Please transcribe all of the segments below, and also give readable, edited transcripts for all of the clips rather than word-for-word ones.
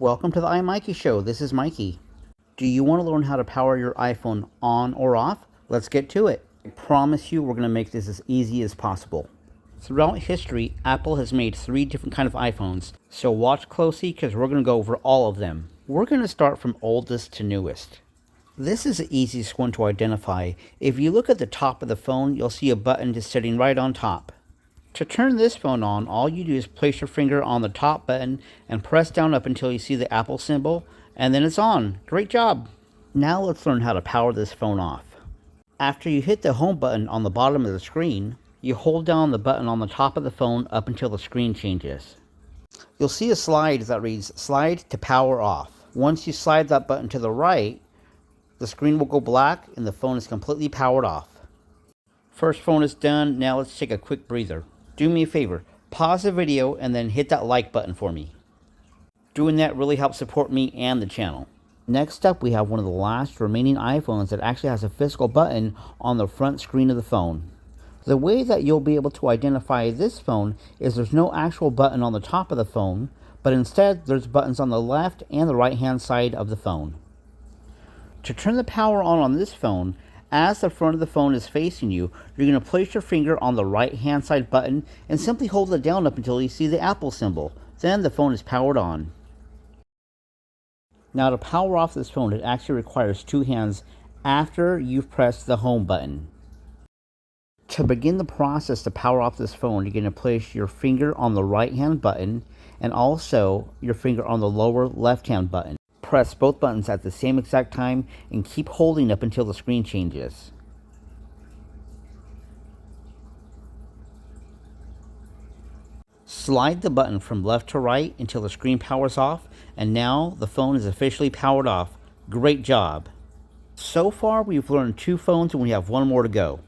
Welcome to the iMikey Show. This is Mikey. Do you want to learn how to power your iPhone on or off? Let's get to it. I promise you we're going to make this as easy as possible. Throughout history, Apple has made 3 different kinds of iPhones, so watch closely because we're going to go over all of them. We're going to start from oldest to newest. This is the easiest one to identify. If you look at the top of the phone, you'll see a button just sitting right on top. To turn this phone on, all you do is place your finger on the top button and press down up until you see the Apple symbol, and then it's on. Great job! Now let's learn how to power this phone off. After you hit the home button on the bottom of the screen, you hold down the button on the top of the phone up until the screen changes. You'll see a slide that reads, "Slide to power off." Once you slide that button to the right, the screen will go black and the phone is completely powered off. First phone is done, now let's take a quick breather. Do me a favor, pause the video and then hit that like button for me. Doing that really helps support me and the channel. Next up, we have one of the last remaining iPhones that actually has a physical button on the front screen of the phone. The way that you'll be able to identify this phone is there's no actual button on the top of the phone, but instead there's buttons on the left and the right hand side of the phone. To turn the power on this phone, as the front of the phone is facing you, you're going to place your finger on the right hand side button and simply hold it down up until you see the Apple symbol. Then the phone is powered on. Now to power off this phone, it actually requires 2 hands after you've pressed the home button. To begin the process to power off this phone, you're going to place your finger on the right hand button and also your finger on the lower left hand button. Press both buttons at the same exact time and keep holding up until the screen changes. Slide the button from left to right until the screen powers off, and now the phone is officially powered off. Great job! So far we've learned 2 phones and we have 1 more to go.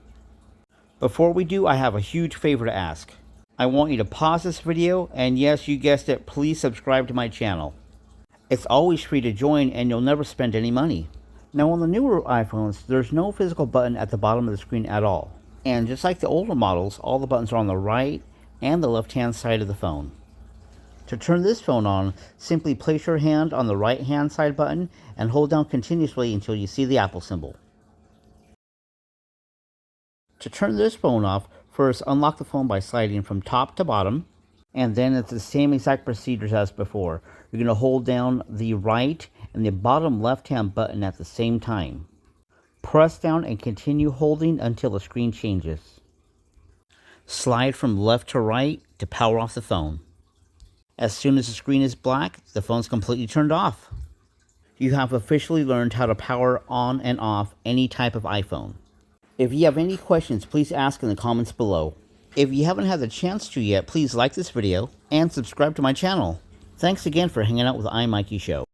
Before we do, I have a huge favor to ask. I want you to pause this video, and yes, you guessed it, please subscribe to my channel. It's always free to join and you'll never spend any money. Now on the newer iPhones, there's no physical button at the bottom of the screen at all. And just like the older models, all the buttons are on the right and the left hand side of the phone. To turn this phone on, simply place your hand on the right hand side button and hold down continuously until you see the Apple symbol. To turn this phone off, first unlock the phone by sliding from top to bottom, and then it's the same exact procedures as before. You're going to hold down the right and the bottom left hand button at the same time. Press down and continue holding until the screen changes. Slide from left to right to power off the phone. As soon as the screen is black, the phone's completely turned off. You have officially learned how to power on and off any type of iPhone. If you have any questions, please ask in the comments below. If you haven't had the chance to yet, please like this video and subscribe to my channel. Thanks again for hanging out with the iMikey Show.